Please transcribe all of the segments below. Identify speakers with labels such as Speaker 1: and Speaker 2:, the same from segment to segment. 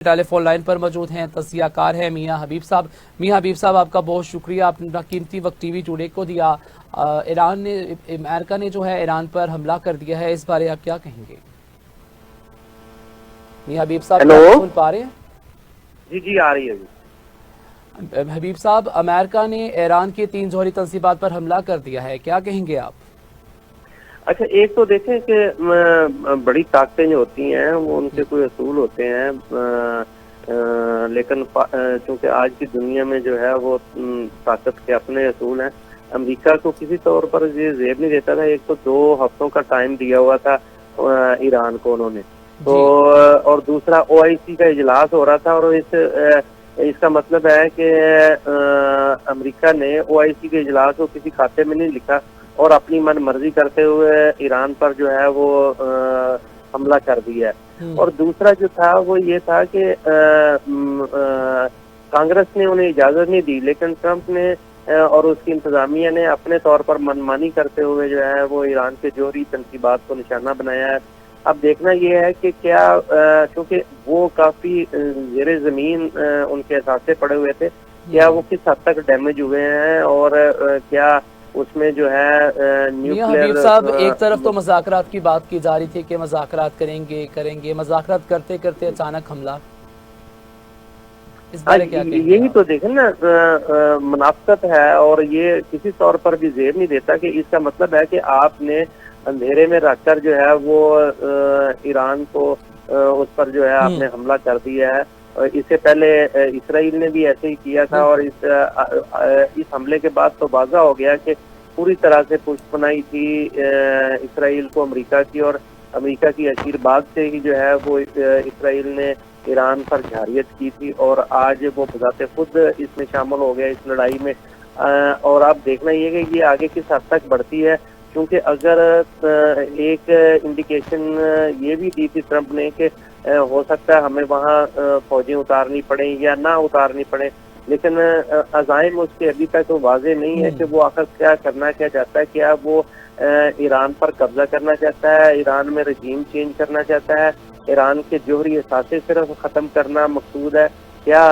Speaker 1: Telephone line पर मौजूद हैं, तज़कियाकार है मियाँ हबीब साहब। मियाँ हबीब साहब, आपका बहुत शुक्रिया, आपने अपना कीमती वक्त टीवी टुडे को दिया। अमेरिका ने जो है ईरान पर हमला कर दिया है, इस बारे आप क्या कहेंगे? मियाँ हबीब साहब, क्या आप सुन पा रहे हैं?
Speaker 2: जी जी, आ रही है जी।
Speaker 1: हबीब साहब, अमेरिका ने ईरान की 3 जौहरी तंसीबात पर हमला कर दिया है, क्या कहेंगे आप?
Speaker 2: अच्छा, एक तो देखें कि बड़ी ताकतें जो होती हैं वो उनके कोई असूल होते हैं, लेकिन चूंकि आज की दुनिया में जो है वो ताकत के अपने असूल हैं। अमेरिका को किसी तौर पर ये जेब नहीं देता था। एक तो 2 हफ्तों का टाइम दिया हुआ था ईरान को उन्होंने, तो और दूसरा OIC का इजलास हो रहा था, और इसका मतलब है कि अमेरिका ने OIC के इजलास को किसी खाते में नहीं लिखा और अपनी मन मर्जी करते हुए ईरान पर जो है वो हमला कर दिया है। और दूसरा जो था वो ये था कि कांग्रेस ने उन्हें इजाजत नहीं दी, लेकिन ट्रंप ने और उसकी इंतजामिया ने अपने तौर पर मनमानी करते हुए जो है वो ईरान के जौहरी तंसीबात को निशाना बनाया है। अब देखना यह है कि क्या, क्योंकि वो काफी ज़ेरे ज़मीन उनके असासे पड़े हुए थे, क्या वो किस हद तक डैमेज हुए हैं, और क्या उसमें जो है न्यूक्लियर।
Speaker 1: हबीब साहब, एक तरफ तो मज़ाकरात की बात की जा रही थी कि मज़ाकरात करेंगे, मज़ाकरात करते करते अचानक हमला, इस बारे क्या कहेंगे?
Speaker 2: यही तो देखें ना, मुनाफकत है, और ये किसी तौर पर भी जेब नहीं देता कि इसका मतलब है कि आपने अंधेरे में रखकर जो है वो ईरान को उस पर जो है आपने हमला कर दिया है। इससे पहले इसराइल ने भी ऐसे ही किया था, और इस हमले के बाद तो वाज़ा हो गया कि पूरी तरह से पुष्टपनाही थी इसराइल को अमेरिका की, और अमेरिका की आशीर्वाद से ही जो है वो इसराइल ने ईरान पर झारियत की थी, और आज वो बजाते खुद इसमें शामिल हो गया इस लड़ाई में। और अब देखना ये कि ये आगे किस हद तक बढ़ती है, क्योंकि अगर एक इंडिकेशन ये भी दी थी ट्रंप ने कि हो सकता है हमें वहाँ फौजें उतारनी पड़े या ना उतारनी पड़े, लेकिन अज़ाइम उसके अभी तक वाज़े नहीं है कि वो आखिर क्या करना क्या चाहता है। क्या वो ईरान पर कब्जा करना चाहता है, ईरान में रजीम चेंज करना चाहता है, ईरान के जौहरी असासे सिर्फ ख़त्म करना मकसूद है, क्या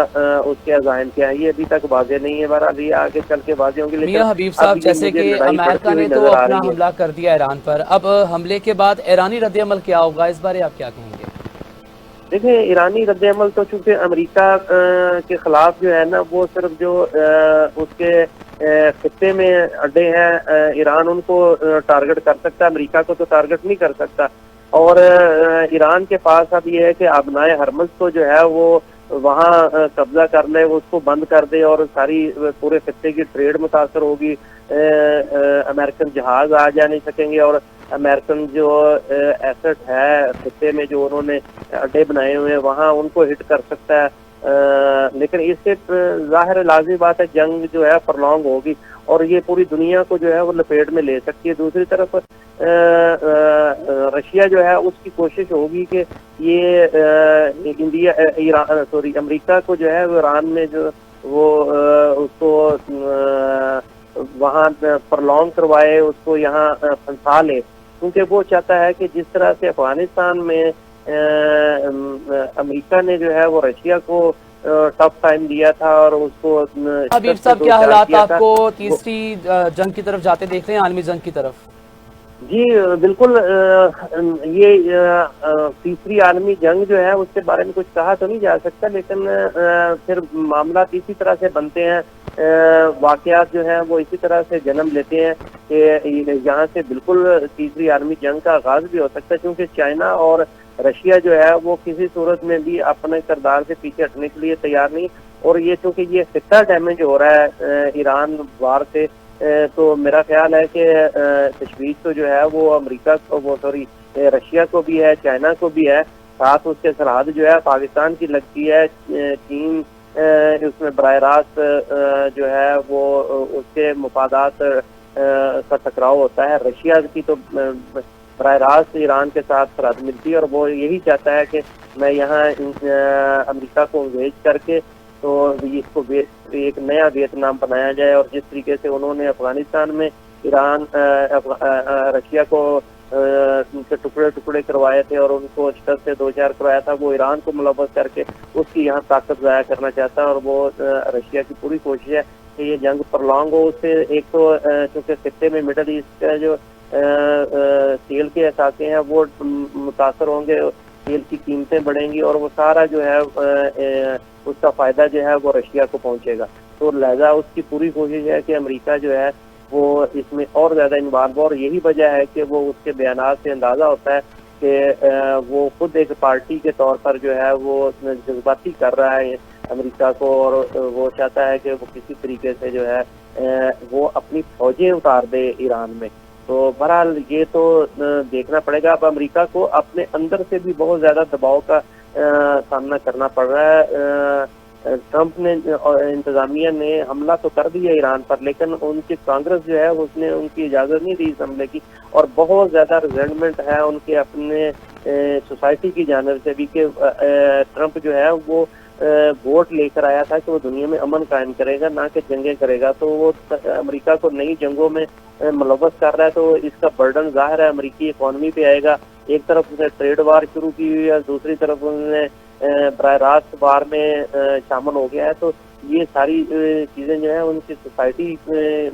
Speaker 2: उसके अज़ाइम क्या है, ये अभी तक वाज़े नहीं है। बहरहाल ये आगे चल के वाज़े होंगे। लेकिन
Speaker 1: मियाँ हबीब साहब, जैसे कि अमेरिका ने तो अपना हमला कर दिया ईरान पर, अब हमले के बाद ईरानी रद्द-ए-अमल क्या होगा, इस बारे आप क्या कहेंगे?
Speaker 2: देखिए, ईरानी रद्द-ए-अमल तो चूंकि अमेरिका के खिलाफ जो है ना, वो सिर्फ जो उसके खित्ते में अड्डे हैं, ईरान उनको टारगेट कर सकता है, अमेरिका को तो टारगेट नहीं कर सकता। और ईरान के पास अब ये है कि अबनाए हरमज़ को जो है वो वहाँ कब्जा कर ले, उसको बंद कर दे, और सारी पूरे खित्ते की ट्रेड मुतासर होगी। अमेरिकन जहाज आ जा नहीं सकेंगे, और अमेरिकन जो एसेट है खित्ते में जो उन्होंने अड्डे बनाए हुए हैं वहाँ उनको हिट कर सकता है। लेकिन इससे जाहिर लाज़मी बात है, जंग जो है प्रलॉन्ग होगी, और ये पूरी दुनिया को जो है वो लपेट में ले सकती है। दूसरी तरफ रशिया जो है उसकी कोशिश होगी कि ये अमेरिका को जो है वो ईरान में जो वो उसको वहाँ प्रलॉन्ग करवाए, उसको यहाँ फंसा ले, क्योंकि वो चाहता है कि जिस तरह से अफगानिस्तान में अमेरिका ने जो है वो रशिया को टफ टाइम दिया था, और उसको
Speaker 1: हबीब साहब, क्या हालात आपको तीसरी जंग की तरफ जाते देख रहे हैं, आलमी जंग की तरफ?
Speaker 2: जी बिल्कुल। ये तीसरी आलमी जंग जो है उसके बारे में कुछ कहा तो नहीं जा सकता, लेकिन फिर मामला इसी तरह से बनते हैं, वाकयात जो है वो इसी तरह से जन्म लेते हैं कि यहाँ से बिल्कुल तीसरी आलमी जंग का आगाज भी हो सकता है, क्योंकि चाइना और रशिया जो है वो किसी सूरत में भी अपने किरदार से पीछे हटने के लिए तैयार नहीं। और ये चूंकि ये खित्ता डैमेज हो रहा है ईरान वार से, तो मेरा ख्याल है कि तशवीश तो जो है वो अमेरिका को, वो सॉरी रशिया को भी है, चाइना को भी है, साथ उसके सरहद जो है पाकिस्तान की लगती है। चीन उसमें बराह रास्त जो है वो उसके मुफादात का टकराव होता है। रशिया की तो बराह रास्त ईरान के साथ सरहद मिलती है, और वो यही चाहता है कि मैं यहाँ अमेरिका को इंगेज करके तो इसको एक नया वियतनाम बनाया जाए। और जिस तरीके से उन्होंने अफगानिस्तान में ईरान रशिया को उनके टुकड़े टुकड़े करवाए थे और उनको शस्त्र से 2-4 करवाया था, वो ईरान को मुलव्वस करके उसकी यहाँ ताकत ज़ाया करना चाहता है। और वो रशिया की पूरी कोशिश है कि ये जंग प्रलॉन्ग हो। उससे एक तो चूँकि खित्ते में मिडल ईस्ट का जो तेल के असासे हैं वो मुतासर होंगे, तेल की कीमतें बढ़ेंगी और वो सारा जो है उसका फ़ायदा जो है वो रशिया को पहुँचेगा। तो लिहाजा उसकी पूरी कोशिश है कि अमेरिका जो है वो इसमें और ज़्यादा इन्वॉल्व, और यही वजह है कि वो उसके बयानात से अंदाज़ा होता है कि वो खुद एक पार्टी के तौर पर जो है वो जज्बाती कर रहा है अमेरिका को, और वो चाहता है कि वो किसी तरीके से जो है वो अपनी फौजें उतार दे ईरान में। तो बहरहाल ये तो देखना पड़ेगा। अब अमेरिका को अपने अंदर से भी बहुत ज़्यादा दबाव का सामना करना पड़ रहा है। ट्रंप ने इंतजामिया ने हमला तो कर दिया ईरान पर, लेकिन उनकी कांग्रेस जो है उसने उनकी इजाज़त नहीं दी इस हमले की, और बहुत ज़्यादा रिजेंटमेंट है उनके अपने सोसाइटी की जानिब से भी कि ट्रंप जो है वो वोट लेकर आया था कि वो दुनिया में अमन कायम करेगा, ना कि जंगें करेगा। तो वो अमेरिका को नई जंगों में मुलव्वस कर रहा है, तो इसका बर्डन जाहिर है अमेरिकी इकॉनमी पे आएगा। एक तरफ उसने ट्रेड वार शुरू की हुई है, दूसरी तरफ उन्होंने बराह रास्त वार में शामिल हो गया है। तो ये सारी चीज़ें जो है उनकी सोसाइटी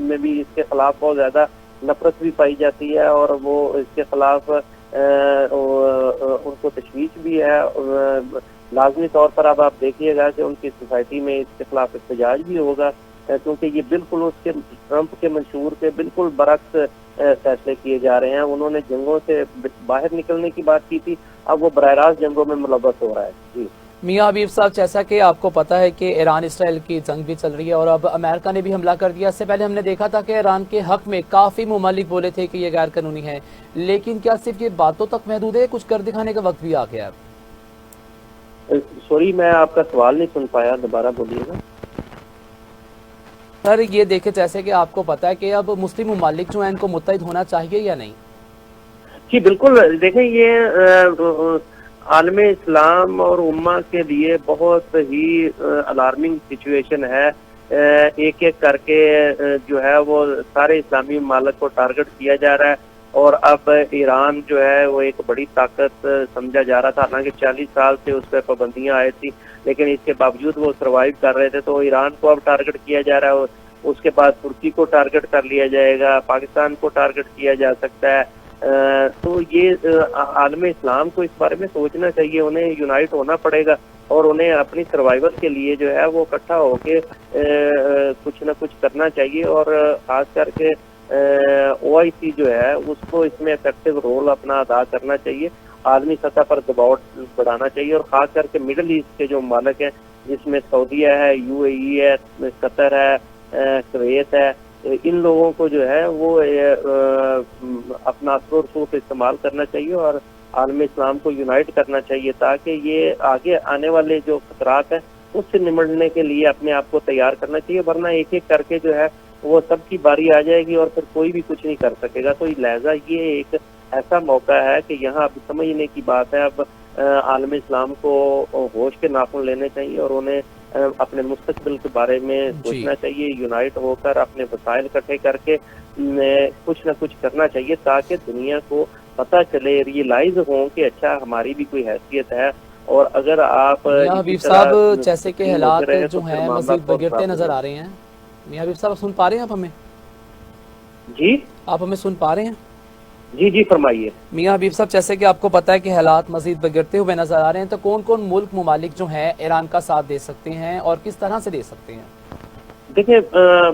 Speaker 2: में भी इसके खिलाफ बहुत ज़्यादा नफरत भी पाई जाती है, और वो इसके खिलाफ उनको तशवीश भी है। लाजमी तौर पर अब आप देखिएगा कि उनकी सोसाइटी में इसके खिलाफ एहतजाज भी होगा, क्योंकि ये बिल्कुल उसके ट्रंप के मंशूर के बिल्कुल बरक्स फैसले किए जा रहे हैं। उन्होंने जंगों से बाहर निकलने की बात की थी, अब वो बराह रास्त जंगों में मुलव्वस हो रहा है। जी
Speaker 1: मियां हबीब साहब, जैसा कि आपको पता है कि ईरान इसराइल की जंग भी चल रही है और अब अमेरिका ने भी हमला कर दिया। इससे पहले हमने देखा था कि ईरान के हक में काफ़ी मुमालिक बोले थे कि ये गैर कानूनी है, लेकिन क्या सिर्फ ये बातों तक महदूद है, कुछ कर दिखाने का वक्त भी आ गया?
Speaker 2: सॉरी, मैं आपका सवाल नहीं सुन पाया, दोबारा बोलिएगा।
Speaker 1: सर ये देखे, जैसे कि आपको पता है कि अब मुस्लिम ममालिक जो है इनको मुत्तहिद होना चाहिए या नहीं?
Speaker 2: जी बिल्कुल, देखें ये आलम इस्लाम और उम्मा के लिए बहुत ही अलार्मिंग सिचुएशन है। एक एक करके जो है वो सारे इस्लामी ममालिक को टारगेट किया जा रहा है, और अब ईरान जो है वो एक बड़ी ताकत समझा जा रहा था। हालांकि 40 साल से उस पर पाबंदियां आई थी, लेकिन इसके बावजूद वो सर्वाइव कर रहे थे। तो ईरान को अब टारगेट किया जा रहा है, उसके बाद तुर्की को टारगेट कर लिया जाएगा, पाकिस्तान को टारगेट किया जा सकता है। तो ये आलम इस्लाम को इस बारे में सोचना चाहिए, उन्हें यूनाइट होना पड़ेगा और उन्हें अपनी सर्वाइवल के लिए जो है वो इकट्ठा होके कुछ ना कुछ करना चाहिए। और खास करके OIC जो है उसको इसमें इफेक्टिव रोल अपना अदा करना चाहिए, आलमी सतह पर दबाव बढ़ाना चाहिए, और खास करके मिडल ईस्ट के जो ममालिक हैं जिसमें सऊदीया है, UAE है, कतर है, कुवैत है, इन लोगों को जो है वो अपना असर और सूख इस्तेमाल करना चाहिए और आलम इस्लाम को यूनाइट करना चाहिए, ताकि ये आगे आने वाले जो खतरात हैं उससे निपटने के लिए अपने आप को तैयार करना चाहिए। वरना एक एक करके जो है वो सबकी बारी आ जाएगी और फिर कोई भी कुछ नहीं कर सकेगा। तो लिहाजा ये एक ऐसा मौका है कि यहाँ अब समझने की बात है। अब आलम इस्लाम को होश के नाखून लेने चाहिए और उन्हें अपने मुस्तकबिल के बारे में सोचना चाहिए, यूनाइट होकर अपने वसाइल इकट्ठे करके कुछ ना कुछ करना चाहिए, ताकि दुनिया को पता चले, रियलाइज हो कि अच्छा हमारी भी कोई हैसियत है। और अगर आप
Speaker 1: हबीब साहब, जैसे कि हालात जो हैं मज़ीद बिगड़ते नजर आ रहे हैं, मियां हबीब साहब सुन पा रहे हैं आप हमें?
Speaker 2: जी,
Speaker 1: आप हमें सुन पा रहे हैं?
Speaker 2: जी जी फरमाइए।
Speaker 1: मियां हबीब साहब, जैसे कि आपको पता है कि हालात मजीद बिगड़ते हुए नजर आ रहे हैं, तो कौन कौन मुल्क ममालिक जो हैं ईरान का साथ दे सकते हैं और किस तरह से दे सकते हैं?
Speaker 2: देखिए,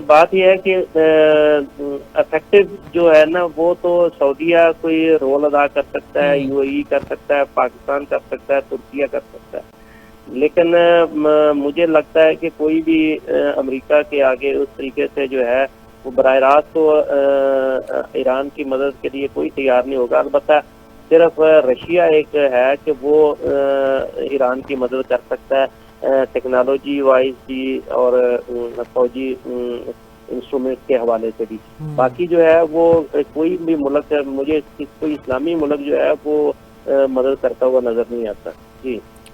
Speaker 2: बात यह है कि इफेक्टिव जो है ना वो तो सऊदीया कोई रोल अदा कर सकता है, UAE कर सकता है, पाकिस्तान कर सकता है, तुर्किया कर सकता है, लेकिन मुझे लगता है कि कोई भी अमेरिका के आगे उस तरीके से जो है वो बराह रास्त तो ईरान की मदद के लिए कोई तैयार नहीं होगा। अलबत्ता सिर्फ रशिया एक है कि वो ईरान की मदद कर सकता है टेक्नोलॉजी वाइज भी और फौजी इंस्ट्रूमेंट के हवाले से भी। बाकी जो है वो कोई भी मुल्क, मुझे कोई इस्लामी मुल्क जो है वो मदद करता हुआ नजर नहीं आता। जी।